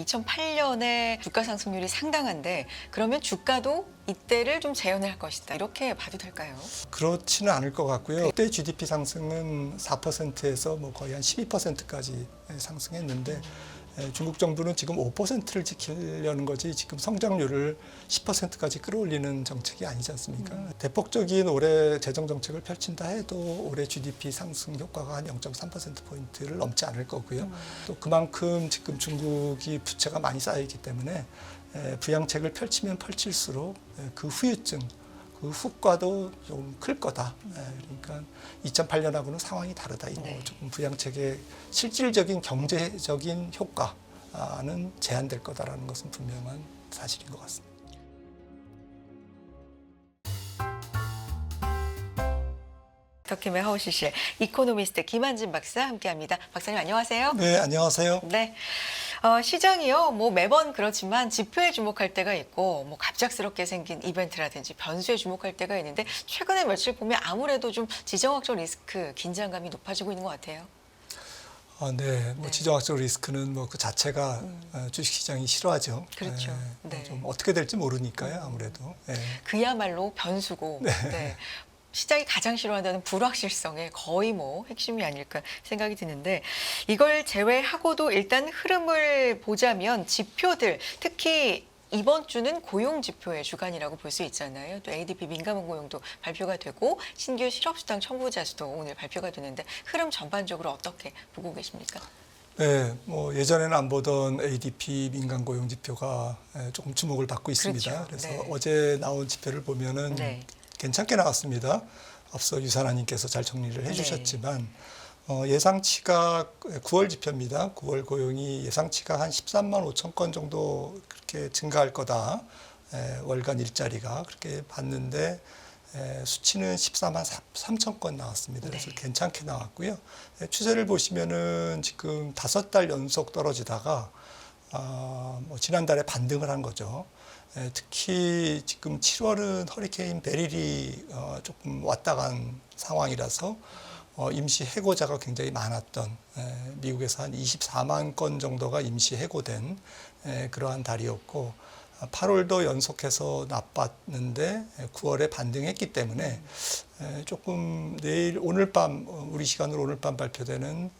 그러니까 2008년에 주가 상승률이 상당한데 그러면 주가도 이때를 좀 재현할 것이다. 이렇게 봐도 될까요? 그렇지는 않을 것 같고요. 그때 GDP 상승은 4%에서 뭐 거의 한 12%까지 상승했는데 중국 정부는 지금 5%를 지키려는 거지 지금 성장률을 10%까지 끌어올리는 정책이 아니지 않습니까? 대폭적인 올해 재정 정책을 펼친다 해도 올해 GDP 상승 효과가 한 0.3%포인트를 넘지 않을 거고요. 또 그만큼 지금 중국이 부채가 많이 쌓여있기 때문에 부양책을 펼치면 펼칠수록 그 후유증, 그 후과도 좀 클 거다. 그러니까 2008년하고는 상황이 다르다. 네. 조금 부양책의 실질적인 경제적인 효과는 제한될 거다라는 것은 분명한 사실인 것 같습니다. 더킴의 하우스실 이코노미스트 김한진 박사 함께합니다. 박사님 안녕하세요. 네, 안녕하세요. 네. 시장이요, 뭐 매번 그렇지만 지표에 주목할 때가 있고, 뭐 갑작스럽게 생긴 이벤트라든지 변수에 주목할 때가 있는데, 최근에 며칠 보면 아무래도 좀 지정학적 리스크, 긴장감이 높아지고 있는 것 같아요. 네, 뭐 네. 지정학적 리스크는 뭐 그 자체가 주식시장이 싫어하죠. 그렇죠. 네. 좀 어떻게 될지 모르니까요, 아무래도. 그야말로 변수고, 네. 시장이 가장 싫어한다는 불확실성의 거의 뭐 핵심이 아닐까 생각이 드는데, 이걸 제외하고도 일단 흐름을 보자면 지표들, 특히 이번 주는 고용 지표의 주간이라고 볼 수 있잖아요. 또 ADP 민감한 고용도 발표가 되고 신규 실업수당 청구자 수도 오늘 발표가 되는데 흐름 전반적으로 어떻게 보고 계십니까? 네, 뭐 예전에는 안 보던 ADP 민간 고용 지표가 조금 주목을 받고 있습니다. 그렇죠. 그래서 네. 어제 나온 지표를 보면은 네. 괜찮게 나왔습니다. 앞서 유산아님께서 잘 정리를 네. 해주셨지만 예상치가 9월 지표입니다. 9월 고용이 예상치가 한 13만 5천 건 정도 그렇게 증가할 거다. 월간 일자리가 그렇게 봤는데 수치는 14만 3천 건 나왔습니다. 그래서 네. 괜찮게 나왔고요. 추세를 보시면은 지금 5달 연속 떨어지다가 뭐 지난달에 반등을 한 거죠. 특히 지금 7월은 허리케인 베릴이 조금 왔다 간 상황이라서 임시 해고자가 굉장히 많았던 미국에서 한 24만 건 정도가 임시 해고된 그러한 달이었고 8월도 연속해서 나빴는데 9월에 반등했기 때문에 조금 내일 오늘 밤 우리 시간으로 오늘 밤 발표되는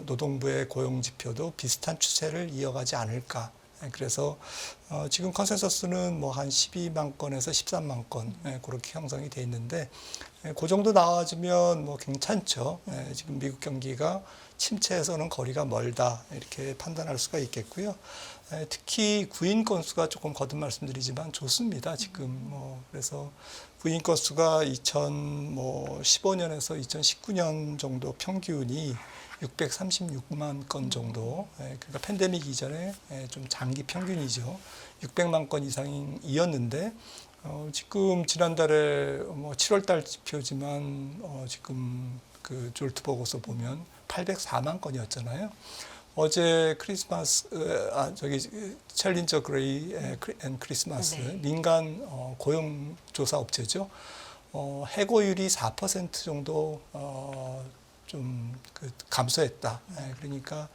노동부의 고용 지표도 비슷한 추세를 이어가지 않을까. 그래서 지금 컨센서스는 뭐 한 12만 건에서 13만 건 그렇게 형성이 돼 있는데 그 정도 나와주면 뭐 괜찮죠. 지금 미국 경기가 침체에서는 거리가 멀다 이렇게 판단할 수가 있겠고요. 특히 구인 건수가 조금 거듭 말씀드리지만 좋습니다. 지금 뭐 그래서 구인 건수가 2015년에서 2019년 정도 평균이 636만 건 정도, 그러니까 팬데믹 이전에 좀 장기 평균이죠. 600만 건 이상이었는데 지금 지난달에 뭐 7월달 지표지만 지금 그 졸트 보고서 보면 804만 건이었잖아요. 어제 크리스마스 챌린저 그레이 앤 크리스마스 네. 민간 고용 조사 업체죠. 해고율이 4% 정도 좀 감소했다. 그러니까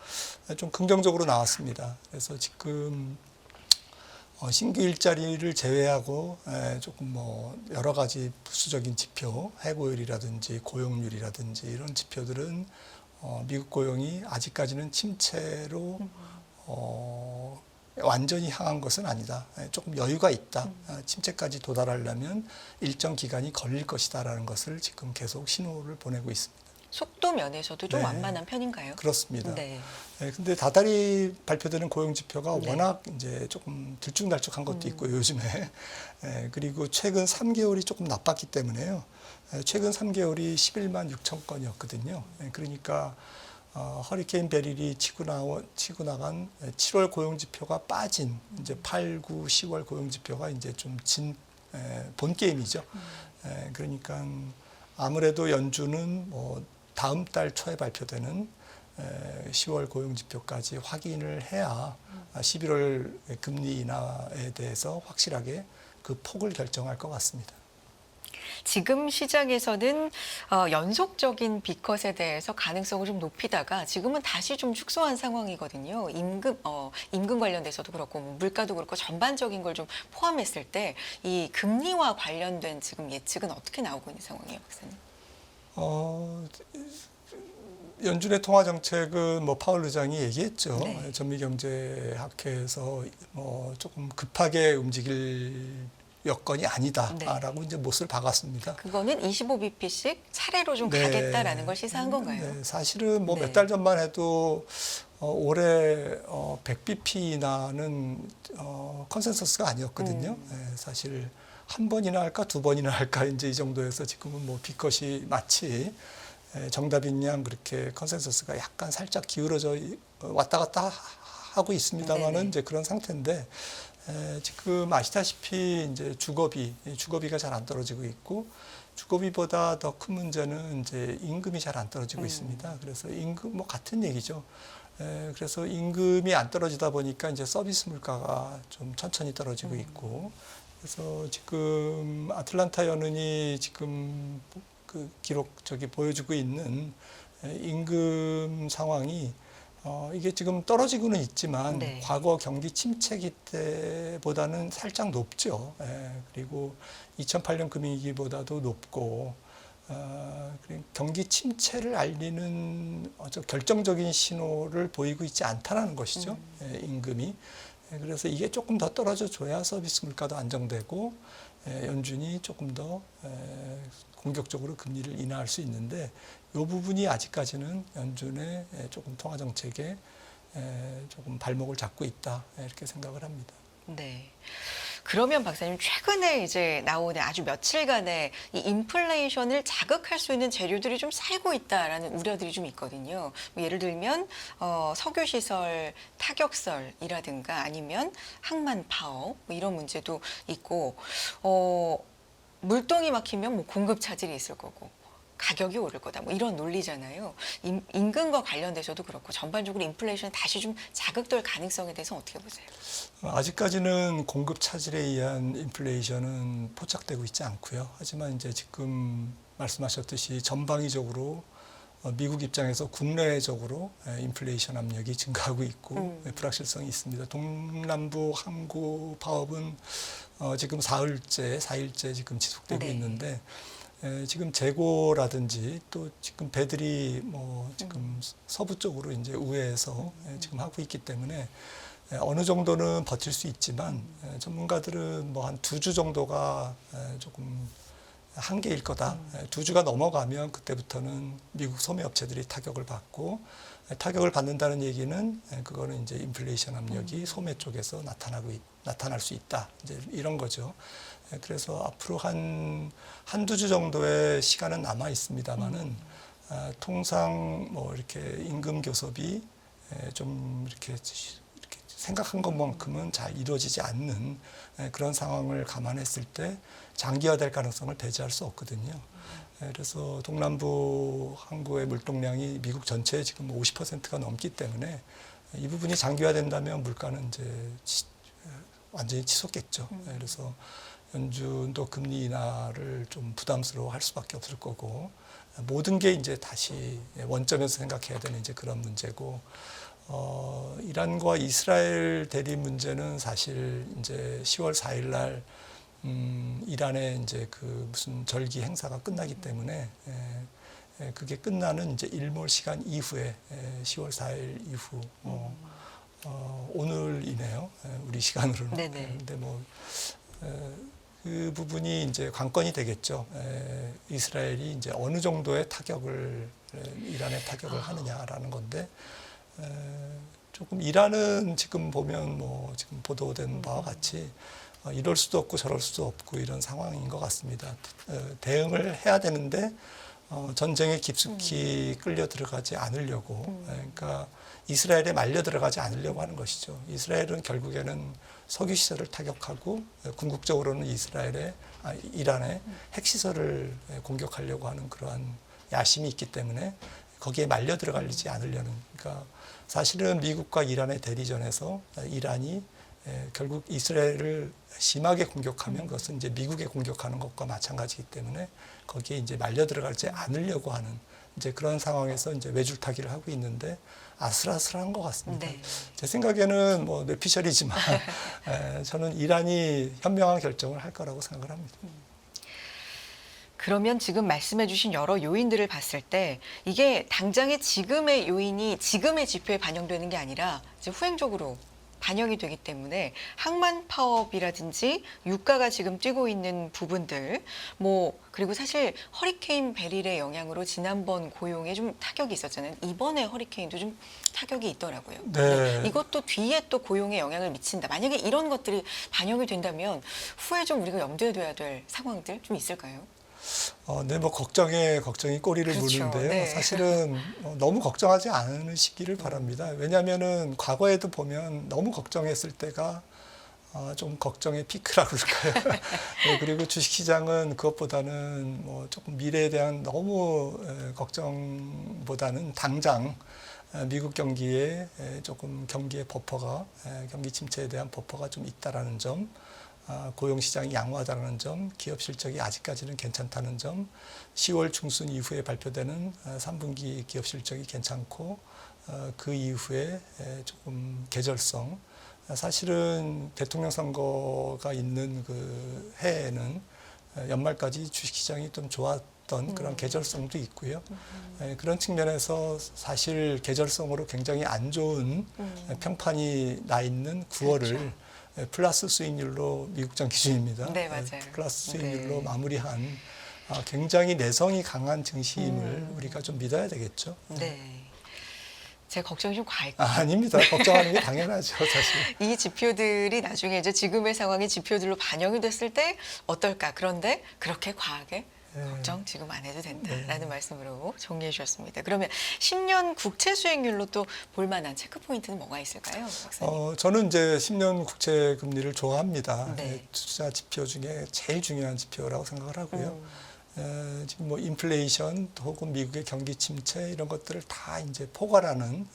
좀 긍정적으로 나왔습니다. 그래서 지금 신규 일자리를 제외하고 조금 뭐 여러 가지 부수적인 지표, 해고율이라든지 고용률이라든지 이런 지표들은 미국 고용이 아직까지는 침체로 완전히 향한 것은 아니다. 조금 여유가 있다. 침체까지 도달하려면 일정 기간이 걸릴 것이다라는 것을 지금 계속 신호를 보내고 있습니다. 속도 면에서도 좀 네. 완만한 편인가요? 그렇습니다. 네. 근데 다달이 발표되는 고용 지표가 네. 워낙 이제 조금 들쭉날쭉한 것도 있고 요즘에 그리고 최근 3개월이 조금 나빴기 때문에요. 최근 3개월이 11만 6천 건이었거든요. 그러니까 허리케인 베릴이 치고 나간 7월 고용 지표가 빠진 이제 8, 9, 10월 고용 지표가 이제 좀 본 게임이죠. 그러니까 아무래도 연준은 뭐 다음 달 초에 발표되는 10월 고용지표까지 확인을 해야 11월 금리 인하에 대해서 확실하게 그 폭을 결정할 것 같습니다. 지금 시장에서는 연속적인 B컷에 대해서 가능성을 좀 높이다가 지금은 다시 좀 축소한 상황이거든요. 임금 관련돼서도 그렇고 뭐 물가도 그렇고 전반적인 걸 좀 포함했을 때 이 금리와 관련된 지금 예측은 어떻게 나오고 있는 상황이에요, 박사님? 어, 연준의 통화 정책은 뭐 파월 의장이 얘기했죠. 네. 전미경제학회에서 뭐 조금 급하게 움직일 여건이 아니다라고 이제 못을 박았습니다. 그거는 25bp씩 차례로 좀 네. 가겠다라는 걸 시사한 건가요? 네, 사실은 뭐 네. 몇 달 전만 해도 올해 100bp 이나는 컨센서스가 아니었거든요. 네, 사실 한 번이나 할까 두 번이나 할까 이제 이 정도에서 지금은 뭐 B컷이 마치 정답인 양 그렇게 컨센서스가 약간 살짝 기울어져 왔다 갔다 하고 있습니다만은 네네. 이제 그런 상태인데 지금 아시다시피 이제 주거비가 잘 안 떨어지고 있고 주거비보다 더 큰 문제는 이제 임금이 잘 안 떨어지고 있습니다. 그래서 임금 뭐 같은 얘기죠. 그래서 임금이 안 떨어지다 보니까 이제 서비스 물가가 좀 천천히 떨어지고 있고 그래서 지금 아틀란타 연은이 지금 그 기록 보여주고 있는 임금 상황이 이게 지금 떨어지고는 있지만 네. 과거 경기 침체기 때보다는 살짝 높죠. 그리고 2008년 금융위기보다도 높고 경기 침체를 알리는 결정적인 신호를 보이고 있지 않다라는 것이죠. 임금이. 그래서 이게 조금 더 떨어져 줘야 서비스 물가도 안정되고 연준이 조금 더 공격적으로 금리를 인하할 수 있는데 이 부분이 아직까지는 연준의 조금 통화 정책에 조금 발목을 잡고 있다 이렇게 생각을 합니다. 네. 그러면 박사님 최근에 이제 나오는 아주 며칠간의 이 인플레이션을 자극할 수 있는 재료들이 좀 살고 있다라는 우려들이 좀 있거든요. 뭐 예를 들면 석유시설 타격설이라든가 아니면 항만 파업 뭐 이런 문제도 있고 물동이 막히면 뭐 공급 차질이 있을 거고 가격이 오를 거다. 뭐 이런 논리잖아요. 임금과 관련돼서도 그렇고 전반적으로 인플레이션 다시 좀 자극될 가능성에 대해서 어떻게 보세요? 아직까지는 공급 차질에 의한 인플레이션은 포착되고 있지 않고요. 하지만 이제 지금 말씀하셨듯이 전방위적으로 미국 입장에서 국내적으로 인플레이션 압력이 증가하고 있고 불확실성이 있습니다. 동남부 항구 파업은 지금 4일째 지금 지속되고 네. 있는데 지금 재고라든지 또 지금 배들이 뭐 지금 서부 쪽으로 이제 우회해서 지금 하고 있기 때문에 어느 정도는 버틸 수 있지만 전문가들은 뭐 한 2주 정도가 조금 한계일 거다. 2주가 넘어가면 그때부터는 미국 소매 업체들이 타격을 받고 타격을 받는다는 얘기는 그거는 이제 인플레이션 압력이 소매 쪽에서 나타날 수 있다. 이제 이런 거죠. 그래서 앞으로 한두 주 정도의 시간은 남아 있습니다만은 통상 뭐 이렇게 임금 교섭이 좀 이렇게 생각한 것만큼은 잘 이루어지지 않는 그런 상황을 감안했을 때 장기화될 가능성을 배제할 수 없거든요. 그래서 동남부 항구의 물동량이 미국 전체의 지금 50%가 넘기 때문에 이 부분이 장기화된다면 물가는 이제 완전히 치솟겠죠. 그래서 연준도 금리 인하를 좀 부담스러워할 수밖에 없을 거고 모든 게 이제 다시 원점에서 생각해야 되는 이제 그런 문제고 이란과 이스라엘 대립 문제는 사실 이제 10월 4일 날 이란의 이제 그 무슨 절기 행사가 끝나기 때문에 그게 끝나는 이제 일몰 시간 이후에 10월 4일 이후 오늘이네요. 우리 시간으로는. 네네. 근데 뭐 그 부분이 이제 관건이 되겠죠. 이스라엘이 이제 어느 정도의 타격을 이란에 타격을 하느냐라는 건데 조금 이란은 지금 보면 뭐 지금 보도된 바와 같이 이럴 수도 없고 저럴 수도 없고 이런 상황인 것 같습니다. 대응을 해야 되는데 전쟁에 깊숙이 끌려 들어가지 않으려고 그러니까 이스라엘에 말려 들어가지 않으려고 하는 것이죠. 이스라엘은 결국에는 석유 시설을 타격하고 궁극적으로는 이란의 핵시설을 공격하려고 하는 그러한 야심이 있기 때문에 거기에 말려 들어가지 않으려는 그러니까 사실은 미국과 이란의 대리전에서 이란이 결국 이스라엘을 심하게 공격하면 그것은 이제 미국에 공격하는 것과 마찬가지이기 때문에 거기에 이제 말려 들어가지 않으려고 하는 이제 그런 상황에서 이제 외줄타기를 하고 있는데 아슬아슬한 것 같습니다. 네. 제 생각에는 뭐 뇌피셜이지만 저는 이란이 현명한 결정을 할 거라고 생각을 합니다. 그러면 지금 말씀해 주신 여러 요인들을 봤을 때 이게 당장의 지금의 요인이 지금의 지표에 반영되는 게 아니라 이제 후행적으로 반영이 되기 때문에 항만 파업이라든지 유가가 지금 뛰고 있는 부분들 뭐 그리고 사실 허리케인 베릴의 영향으로 지난번 고용에 좀 타격이 있었잖아요. 이번에 허리케인도 좀 타격이 있더라고요. 네. 이것도 뒤에 또 고용에 영향을 미친다. 만약에 이런 것들이 반영이 된다면 후에 좀 우리가 염두에 둬야 될 상황들 좀 있을까요? 네, 뭐 걱정이 꼬리를 그렇죠. 무는데요. 네. 사실은 너무 걱정하지 않으시기를 바랍니다. 왜냐하면은 과거에도 보면 너무 걱정했을 때가 좀 걱정의 피크라고 그럴까요? 네, 그리고 주식시장은 그것보다는 뭐 조금 미래에 대한 너무 걱정보다는 당장 미국 경기에 조금 경기의 버퍼가 경기 침체에 대한 버퍼가 좀 있다라는 점. 고용시장이 양호하다는 점, 기업 실적이 아직까지는 괜찮다는 점, 10월 중순 이후에 발표되는 3분기 기업 실적이 괜찮고 그 이후에 조금 계절성, 사실은 대통령 선거가 있는 그 해에는 연말까지 주식시장이 좀 좋았던 그런 계절성도 있고요. 그런 측면에서 사실 계절성으로 굉장히 안 좋은 평판이 나 있는 9월을 그렇죠. 플러스 수익률로 미국장 기준입니다. 네, 맞아요. 플러스 수익률로 네. 마무리한 굉장히 내성이 강한 증시임을 우리가 좀 믿어야 되겠죠. 네. 제 걱정이 좀 과했고 아닙니다. 걱정하는 게 당연하죠, 사실. 이 지표들이 나중에 이제 지금의 상황이 지표들로 반영이 됐을 때 어떨까? 그런데 그렇게 과하게 걱정 지금 안 해도 된다라는 말씀으로 정리해 주셨습니다. 그러면 10년 국채 수익률로 또 볼만한 체크 포인트는 뭐가 있을까요, 박사님? 저는 이제 10년 국채 금리를 좋아합니다. 네. 투자 지표 중에 제일 중요한 지표라고 생각을 하고요. 지금 뭐 인플레이션 혹은 미국의 경기 침체 이런 것들을 다 이제 포괄하는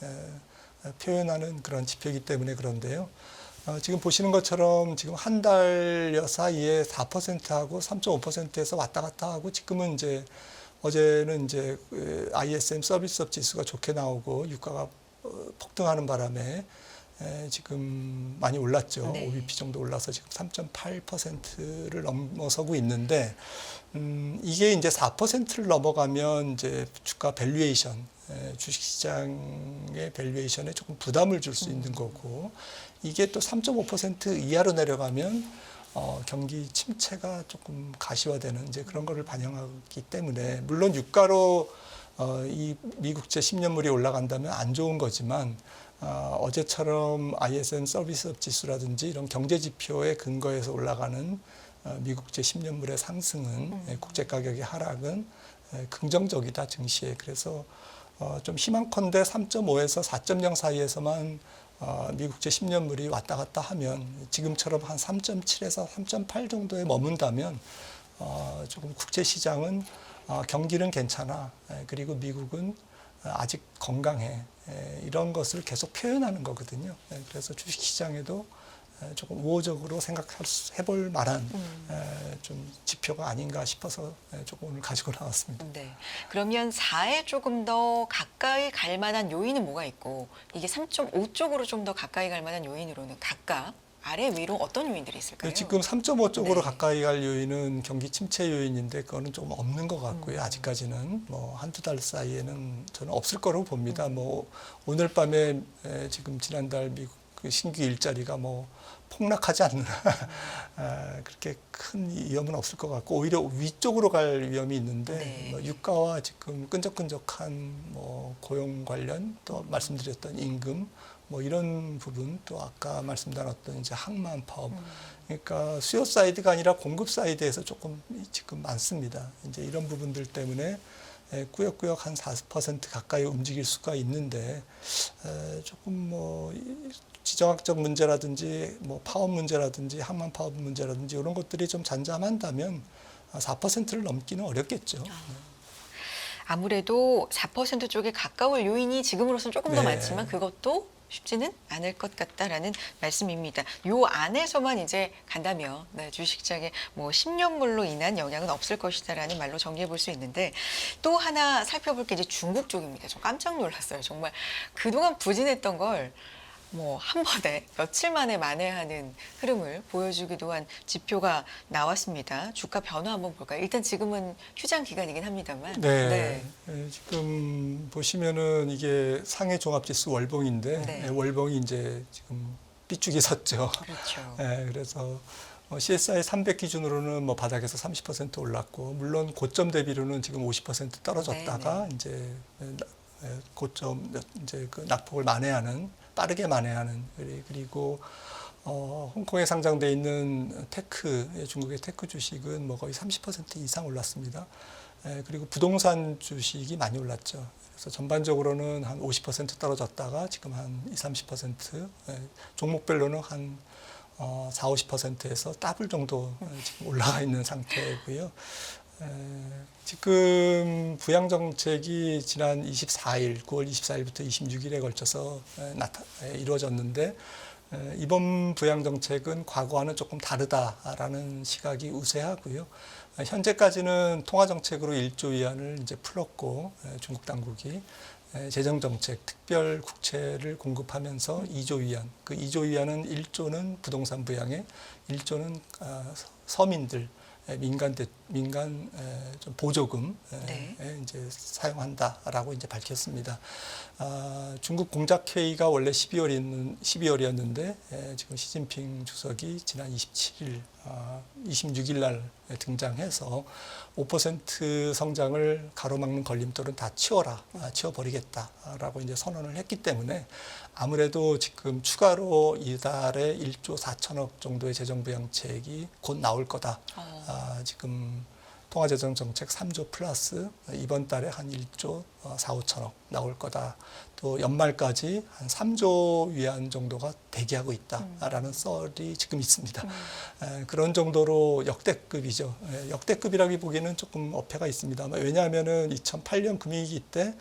표현하는 그런 지표이기 때문에 그런데요. 지금 보시는 것처럼 지금 한 달여 사이에 4%하고 3.5%에서 왔다 갔다 하고 지금은 이제 어제는 이제 ISM 서비스업 지수가 좋게 나오고 유가가 폭등하는 바람에 지금 많이 올랐죠. 네. OBP 정도 올라서 지금 3.8%를 넘어서고 있는데 이게 이제 4%를 넘어가면 이제 주가 밸류에이션, 주식시장의 밸류에이션에 조금 부담을 줄 수 있는 거고 이게 또 3.5% 이하로 내려가면 경기 침체가 조금 가시화되는 이제 그런 거를 반영하기 때문에 물론 유가로 이 미국제 10년물이 올라간다면 안 좋은 거지만 어제처럼 ISM 서비스업 지수라든지 이런 경제 지표에 근거해서 올라가는 미국제 10년물의 상승은 국제 가격의 하락은 긍정적이다 증시에. 그래서 좀 희망컨대 3.5에서 4.0 사이에서만 미국제 10년물이 왔다 갔다 하면 지금처럼 한 3.7에서 3.8 정도에 머문다면 조금 국제 시장은 경기는 괜찮아. 그리고 미국은 아직 건강해. 이런 것을 계속 표현하는 거거든요. 그래서 주식시장에도 조금 우호적으로 생각해볼 만한 좀 지표가 아닌가 싶어서 조금 오늘 가지고 나왔습니다. 네. 그러면 4에 조금 더 가까이 갈 만한 요인은 뭐가 있고 이게 3.5 쪽으로 좀 더 가까이 갈 만한 요인으로는 각각 아래 위로 어떤 요인들이 있을까요? 지금 3.5 쪽으로 네. 가까이 갈 요인은 경기 침체 요인인데 그거는 좀 없는 것 같고요. 아직까지는 뭐 한두 달 사이에는 저는 없을 거라고 봅니다. 뭐 오늘 밤에 지금 지난달 미국 그 신규 일자리가 뭐 폭락하지 않는 그렇게 큰 위험은 없을 것 같고 오히려 위쪽으로 갈 위험이 있는데 네. 뭐 유가와 지금 끈적끈적한 뭐 고용 관련 또 말씀드렸던 임금 뭐 이런 부분 또 아까 말씀 나눴던 이제 항만 파업 그러니까 수요 사이드가 아니라 공급 사이드에서 조금 지금 많습니다. 이제 이런 부분들 때문에 꾸역꾸역 한 40% 가까이 움직일 수가 있는데 조금 뭐 지정학적 문제라든지 뭐 파업 문제라든지 항만 파업 문제라든지 이런 것들이 좀 잠잠한다면 4%를 넘기는 어렵겠죠. 아무래도 4% 쪽에 가까울 요인이 지금으로서는 조금 더 네. 많지만 그것도 쉽지는 않을 것 같다라는 말씀입니다. 요 안에서만 이제 간다면 네, 주식시장에 뭐 10년물로 인한 영향은 없을 것이다라는 말로 정리해 볼 수 있는데 또 하나 살펴볼 게 이제 중국 쪽입니다. 저 깜짝 놀랐어요. 정말 그동안 부진했던 걸 뭐 한 번에 며칠 만에 만회하는 흐름을 보여주기도 한 지표가 나왔습니다. 주가 변화 한번 볼까요? 일단 지금은 휴장 기간이긴 합니다만. 네. 지금 보시면은 이게 상해 종합지수 월봉인데 네. 월봉이 이제 지금 삐죽이 섰죠. 그렇죠. 그래서 CSI 300 기준으로는 뭐 바닥에서 30% 올랐고 물론 고점 대비로는 지금 50% 떨어졌다가 이제 고점 이제 그 낙폭을 만회하는 빠르게 만회하는 그리고 홍콩에 상장돼 있는 테크 중국의 테크 주식은 뭐 거의 30% 이상 올랐습니다. 그리고 부동산 주식이 많이 올랐죠. 그래서 전반적으로는 한 50% 떨어졌다가 지금 한 20, 30% 종목별로는 한 4, 50%에서 더블 정도 지금 올라가 있는 상태고요. 지금 부양 정책이 지난 24일, 9월 24일부터 26일에 걸쳐서 이루어졌는데 이번 부양 정책은 과거와는 조금 다르다라는 시각이 우세하고요. 현재까지는 통화 정책으로 1조 위안을 이제 풀었고 중국 당국이 재정 정책, 특별 국채를 공급하면서 2조 위안, 그 2조 위안은 1조는 부동산 부양에, 1조는 서민들 민간 좀 보조금 이제 사용한다라고 이제 밝혔습니다. 중국 공작회의가 원래 12월이었는데 지금 시진핑 주석이 지난 27일, 26일 날 등장해서 5% 성장을 가로막는 걸림돌은 다 치워버리겠다라고 이제 선언을 했기 때문에 아무래도 지금 추가로 이달에 1조 4천억 정도의 재정부양책이 곧 나올 거다. 지금 통화재정정책 3조 플러스 이번 달에 한 1조 4, 5천억 나올 거다. 또 연말까지 한 3조 위안 정도가 대기하고 있다라는 썰이 지금 있습니다. 그런 정도로 역대급이죠. 역대급이라기 보기에는 조금 어폐가 있습니다. 왜냐하면은 2008년 금융위기 때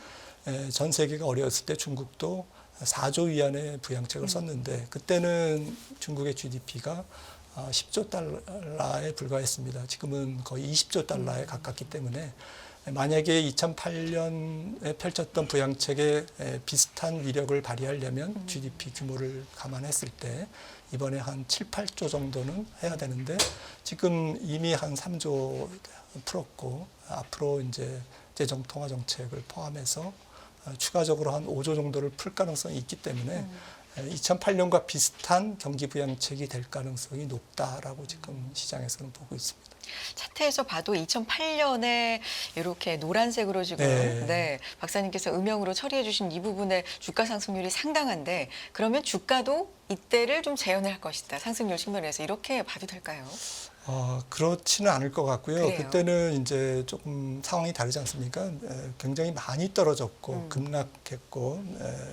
전 세계가 어려웠을 때 중국도 4조 위안의 부양책을 썼는데 그때는 중국의 GDP가 10조 달러에 불과했습니다. 지금은 거의 20조 달러에 가깝기 때문에 만약에 2008년에 펼쳤던 부양책에 비슷한 위력을 발휘하려면 GDP 규모를 감안했을 때 이번에 한 7, 8조 정도는 해야 되는데 지금 이미 한 3조 풀었고 앞으로 이제 재정 통화 정책을 포함해서 추가적으로 한 5조 정도를 풀 가능성이 있기 때문에 2008년과 비슷한 경기 부양책이 될 가능성이 높다라고 지금 시장에서는 보고 있습니다. 차트에서 봐도 2008년에 이렇게 노란색으로 지금 박사님께서 음영으로 처리해 주신 이 부분의 주가 상승률이 상당한데 그러면 주가도 이때를 좀 재현을 할 것이다. 상승률 측면에서 이렇게 봐도 될까요? 그렇지는 않을 것 같고요. 그래요. 그때는 이제 조금 상황이 다르지 않습니까? 굉장히 많이 떨어졌고 급락했고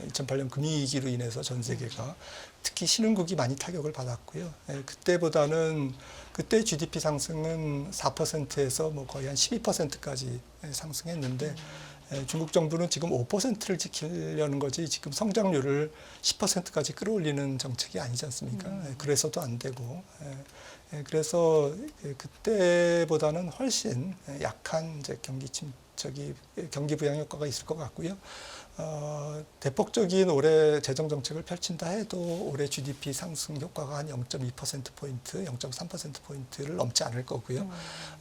2008년 금융위기로 인해서 전 세계가 특히 신흥국이 많이 타격을 받았고요. 그때보다는 그때 GDP 상승은 4%에서 뭐 거의 한 12%까지 상승했는데 중국 정부는 지금 5%를 지키려는 거지 지금 성장률을 10%까지 끌어올리는 정책이 아니지 않습니까? 그래서도 안 되고 그래서 그때보다는 훨씬 약한 이제 경기 부양 효과가 있을 것 같고요. 대폭적인 올해 재정 정책을 펼친다 해도 올해 GDP 상승 효과가 한 0.2%포인트, 0.3%포인트를 넘지 않을 거고요.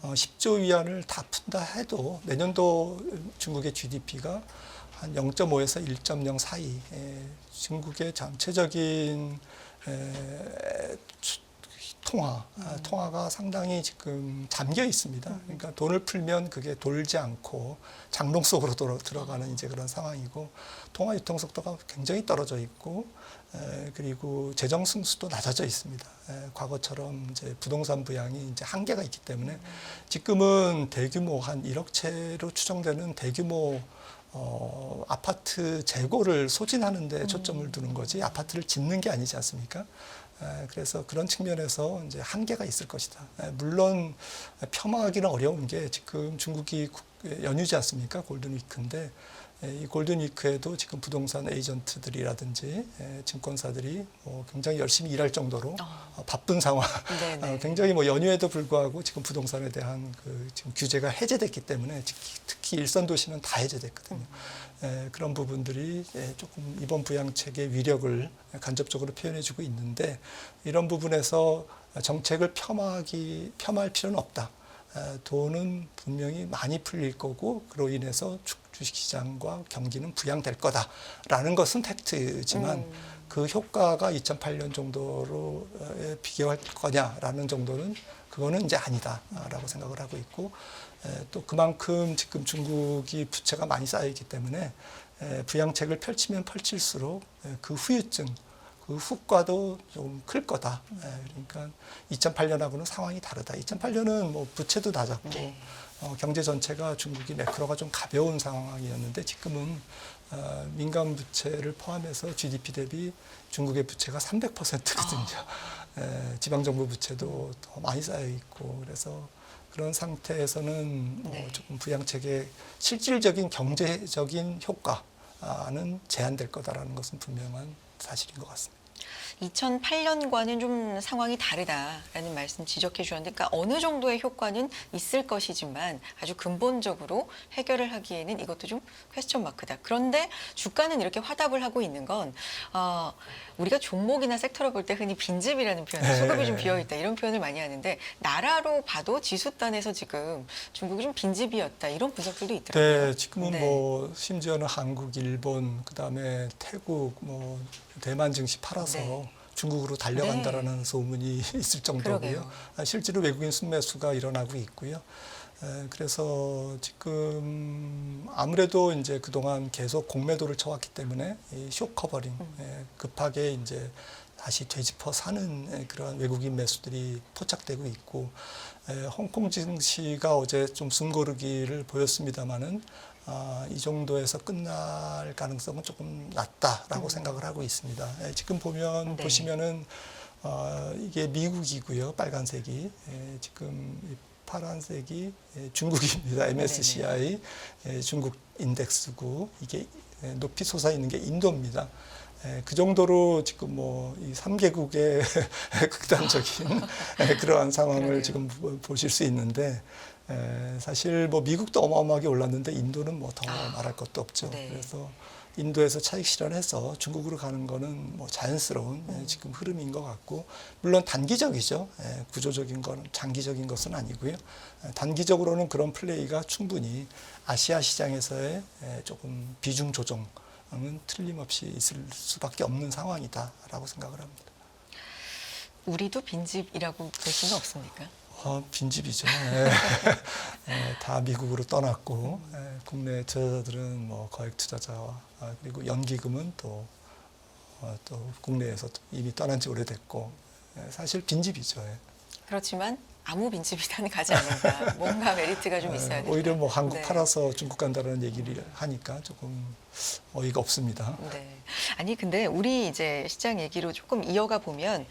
10조 위안을 다 푼다 해도 내년도 중국의 GDP가 한 0.5에서 1.0 사이 중국의 전체적인 통화가 상당히 지금 잠겨 있습니다. 그러니까 돈을 풀면 그게 돌지 않고 장롱 속으로 들어가는 이제 그런 상황이고 통화 유통 속도가 굉장히 떨어져 있고 그리고 재정 승수도 낮아져 있습니다. 과거처럼 이제 부동산 부양이 이제 한계가 있기 때문에 지금은 대규모 한 1억 채로 추정되는 대규모 아파트 재고를 소진하는 데 초점을 두는 거지 아파트를 짓는 게 아니지 않습니까? 그래서 그런 측면에서 이제 한계가 있을 것이다. 물론 폄하하기는 어려운 게 지금 중국이 연휴지 않습니까? 골든위크인데 이 골든위크에도 지금 부동산 에이전트들이라든지 증권사들이 굉장히 열심히 일할 정도로 바쁜 상황. 굉장히 연휴에도 불구하고 지금 부동산에 대한 지금 규제가 해제됐기 때문에 특히 일선 도시는 다 해제됐거든요. 그런 부분들이 조금 이번 부양책의 위력을 간접적으로 표현해주고 있는데 이런 부분에서 정책을 폄하할 필요는 없다. 돈은 분명히 많이 풀릴 거고 그로 인해서 주식시장과 경기는 부양될 거다라는 것은 팩트지만 그 효과가 2008년 정도로 비교할 거냐라는 정도는 그거는 이제 아니다라고 생각을 하고 있고 또 그만큼 지금 중국이 부채가 많이 쌓이기 때문에 부양책을 펼치면 펼칠수록 그 후유증 그 후과도 좀 클 거다. 그러니까 2008년하고는 상황이 다르다. 2008년은 부채도 낮았고 경제 전체가 중국이 매크로가 좀 가벼운 상황이었는데 지금은 민간 부채를 포함해서 GDP 대비 중국의 부채가 300%거든요. 지방정부 부채도 더 많이 쌓여 있고 그래서 그런 상태에서는 조금 부양책의 실질적인 경제적인 효과는 제한될 거다라는 것은 분명한 사실인 것 같습니다. 2008년과는 좀 상황이 다르다라는 말씀 지적해 주셨는데 그러니까 어느 정도의 효과는 있을 것이지만 아주 근본적으로 해결을 하기에는 이것도 좀 퀘스천 마크다. 그런데 주가는 이렇게 화답을 하고 있는 건 우리가 종목이나 섹터를 볼 때 흔히 빈집이라는 표현, 수급이 좀 비어있다 이런 표현을 많이 하는데 나라로 봐도 지수단에서 지금 중국이 좀 빈집이었다 이런 분석들도 있더라고요. 네, 지금은 심지어는 한국, 일본, 그다음에 태국, 대만 증시 팔아서 중국으로 달려간다라는 소문이 있을 정도고요. 그러게요. 실제로 외국인 순매수가 일어나고 있고요. 그래서 지금 아무래도 이제 그동안 계속 공매도를 쳐왔기 때문에 이 숏커버링 급하게 이제 다시 되짚어 사는 그런 외국인 매수들이 포착되고 있고 홍콩 증시가 어제 좀 숨고르기를 보였습니다마는 이 정도에서 끝날 가능성은 조금 낮다라고 생각을 하고 있습니다. 지금 보시면은 이게 미국이고요, 빨간색이 지금 이 파란색이 중국입니다. MSCI 중국 인덱스고 이게 높이 솟아 있는 게 인도입니다. 그 정도로 지금 이 3개국의 극단적인 그러한 상황을 지금 보실 수 있는데 사실 미국도 어마어마하게 올랐는데 인도는 더 말할 것도 없죠. 그래서 인도에서 차익 실현해서 중국으로 가는 거는 자연스러운 지금 흐름인 것 같고 물론 단기적이죠. 구조적인 건 장기적인 것은 아니고요. 단기적으로는 그런 플레이가 충분히 아시아 시장에서의 조금 비중 조정은 틀림없이 있을 수밖에 없는 상황이다라고 생각을 합니다. 우리도 빈집이라고 볼 수는 없습니까? 빈집이죠. 다 미국으로 떠났고 국내 투자자들은 거액 투자자와 그리고 연기금은 또 국내에서 이미 떠난 지 오래됐고 사실 빈집이죠. 그렇지만 아무 빈집이다는 가지 않는다. 뭔가 메리트가 좀 있어야 된다. 오히려 한국 팔아서 중국 간다는 얘기를 하니까 조금 어이가 없습니다. 아니 근데 우리 이제 시장 얘기로 조금 이어가 보면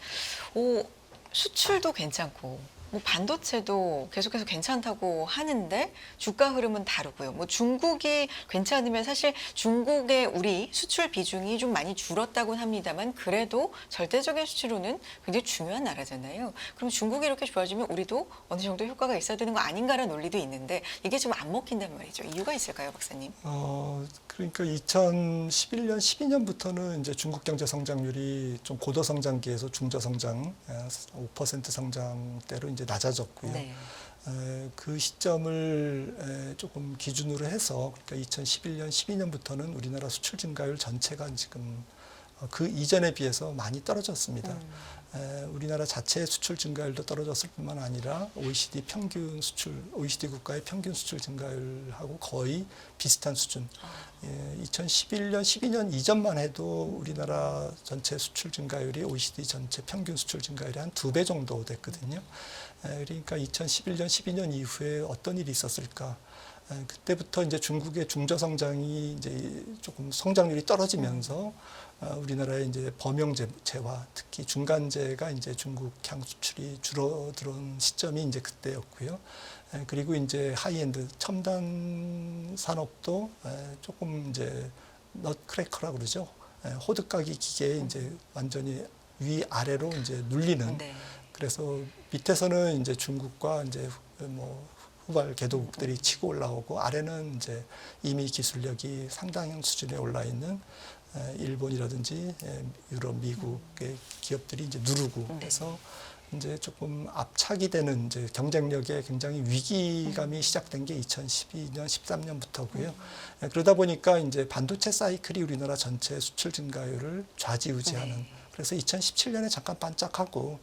수출도 괜찮고 반도체도 계속해서 괜찮다고 하는데 주가 흐름은 다르고요. 중국이 괜찮으면 사실 중국의 우리 수출 비중이 좀 많이 줄었다고는 합니다만 그래도 절대적인 수치로는 굉장히 중요한 나라잖아요. 그럼 중국이 이렇게 좋아지면 우리도 어느 정도 효과가 있어야 되는 거 아닌가라는 논리도 있는데 이게 지금 안 먹힌단 말이죠. 이유가 있을까요, 박사님? 그러니까 2011년, 12년부터는 이제 중국 경제 성장률이 좀 고도 성장기에서 중저 성장, 5% 성장대로 이제 낮아졌고요. 그 시점을 조금 기준으로 해서 그러니까 2011년, 12년부터는 우리나라 수출 증가율 전체가 지금 그 이전에 비해서 많이 떨어졌습니다. 우리나라 자체의 수출 증가율도 떨어졌을 뿐만 아니라 OECD 국가의 평균 수출 증가율하고 거의 비슷한 수준. 2011년, 12년 이전만 해도 우리나라 전체 수출 증가율이 OECD 전체 평균 수출 증가율이 한 2배 정도 됐거든요. 그러니까 2011년, 12년 이후에 어떤 일이 있었을까? 그때부터 이제 중국의 중저 성장이 이제 조금 성장률이 떨어지면서 우리나라의 이제 범용재와 특히 중간재가 이제 중국 향 수출이 줄어들은 시점이 이제 그때였고요. 그리고 이제 하이엔드 첨단 산업도 조금 이제 넛크래커라고 그러죠. 호두까기 기계에 이제 완전히 위 아래로 이제 눌리는. 네. 그래서 밑에서는 이제 중국과 이제 뭐 후발 개도국들이 치고 올라오고 아래는 이제 이미 기술력이 상당한 수준에 올라 있는 일본이라든지 유럽, 미국의 기업들이 이제 누르고 해서 이제 조금 압착이 되는 이제 경쟁력에 굉장히 위기감이 시작된 게 2012년, 13년부터고요. 그러다 보니까 이제 반도체 사이클이 우리나라 전체 수출 증가율을 좌지우지하는. 그래서 2017년에 잠깐 반짝하고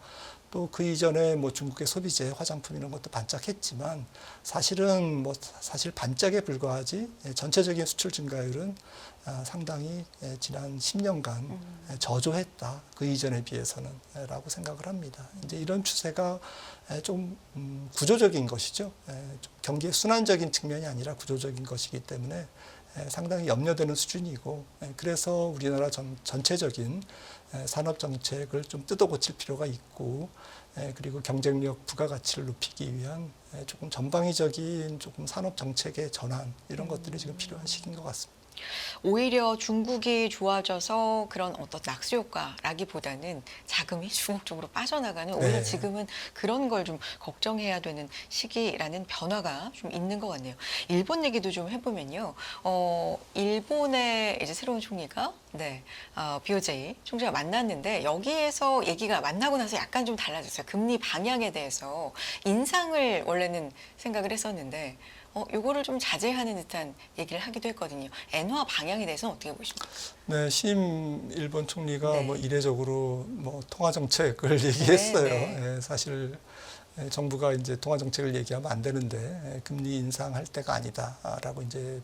또 그 이전에 뭐 중국의 소비재, 화장품 이런 것도 반짝했지만 사실은 뭐 사실 반짝에 불과하지 전체적인 수출 증가율은 상당히 지난 10년간 저조했다. 그 이전에 비해서는 라고 생각을 합니다. 이제 이런 추세가 좀 구조적인 것이죠. 좀 경기의 순환적인 측면이 아니라 구조적인 것이기 때문에 상당히 염려되는 수준이고 그래서 우리나라 전체적인 산업 정책을 좀 뜯어 고칠 필요가 있고 그리고 경쟁력 부가가치를 높이기 위한 조금 전방위적인 조금 산업 정책의 전환 이런 것들이 지금 필요한 시기인 것 같습니다. 오히려 중국이 좋아져서 그런 어떤 낙수 효과라기보다는 자금이 중국 쪽으로 빠져나가는 오히려 네. 지금은 그런 걸 좀 걱정해야 되는 시기라는 변화가 좀 있는 것 같네요. 일본 얘기도 좀 해보면요. 일본의 이제 새로운 총리가 BOJ 총재가 만났는데 여기에서 얘기가 만나고 나서 약간 좀 달라졌어요. 금리 방향에 대해서 인상을 원래는 생각을 했었는데 요거를 좀 자제하는 듯한 얘기를 하기도 했거든요. 엔화 방향에 대해서는 어떻게 보십니까? 네, 심 일본 총리가 네. 뭐 이례적으로 뭐 통화 정책을 얘기했어요. 네. 사실 정부가 이제 통화 정책을 얘기하면 안 되는데 금리 인상할 때가 아니다라고 이제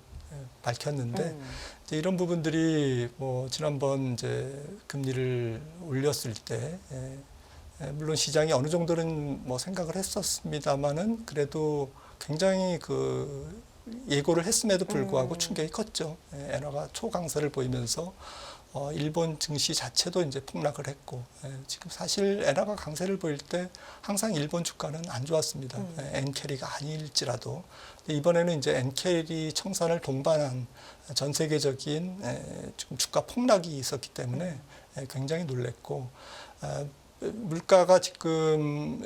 밝혔는데 이제 이런 부분들이 뭐 지난번 이제 금리를 올렸을 때 물론 시장이 어느 정도는 뭐 생각을 했었습니다만은 그래도 굉장히 그 예고를 했음에도 불구하고 충격이 컸죠. 엔화가 초강세를 보이면서 일본 증시 자체도 이제 폭락을 했고 지금 사실 엔화가 강세를 보일 때 항상 일본 주가는 안 좋았습니다. 엔캐리가 아닐지라도 이번에는 이제 엔캐리 청산을 동반한 전 세계적인 지금 주가 폭락이 있었기 때문에 굉장히 놀랬고 물가가 지금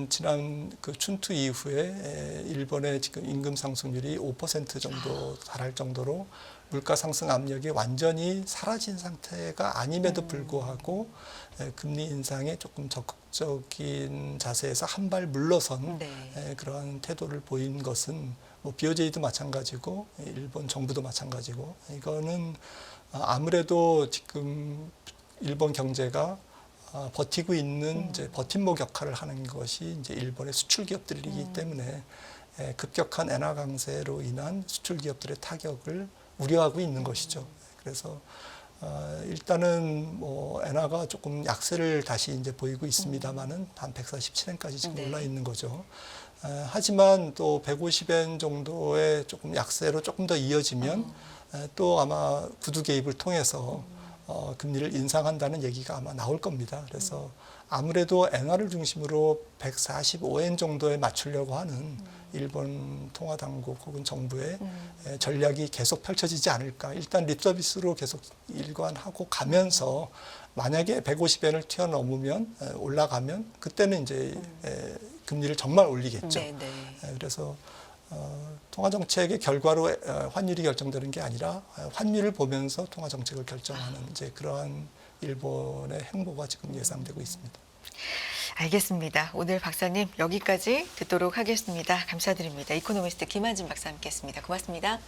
지난 그 춘투 이후에 일본의 지금 임금 상승률이 5% 정도 달할 정도로 물가 상승 압력이 완전히 사라진 상태가 아님에도 불구하고 금리 인상에 조금 적극적인 자세에서 한 발 물러선 그런 태도를 보인 것은 뭐 BOJ도 마찬가지고 일본 정부도 마찬가지고 이거는 아무래도 지금 일본 경제가 버티고 있는 이제 버팀목 역할을 하는 것이 이제 일본의 수출 기업들이기 때문에 급격한 엔화 강세로 인한 수출 기업들의 타격을 우려하고 있는 것이죠. 그래서 일단은 뭐 엔화가 조금 약세를 다시 이제 보이고 있습니다만은 한 147엔까지 지금 올라 있는 거죠. 하지만 또 150엔 정도의 조금 약세로 조금 더 이어지면 또 아마 구두 개입을 통해서 금리를 인상한다는 얘기가 아마 나올 겁니다. 그래서 아무래도 엔화를 중심으로 145엔 정도에 맞추려고 하는 일본 통화당국 혹은 정부의 전략이 계속 펼쳐지지 않을까. 일단 립서비스로 계속 일관하고 가면서 만약에 150엔을 뛰어넘으면 올라가면 그때는 이제 금리를 정말 올리겠죠. 그래서 통화 정책의 결과로 환율이 결정되는 게 아니라 환율을 보면서 통화 정책을 결정하는 이제 그러한 일본의 행보가 지금 예상되고 있습니다. 알겠습니다. 오늘 박사님 여기까지 듣도록 하겠습니다. 감사드립니다. 이코노미스트 김한진 박사 함께했습니다. 고맙습니다.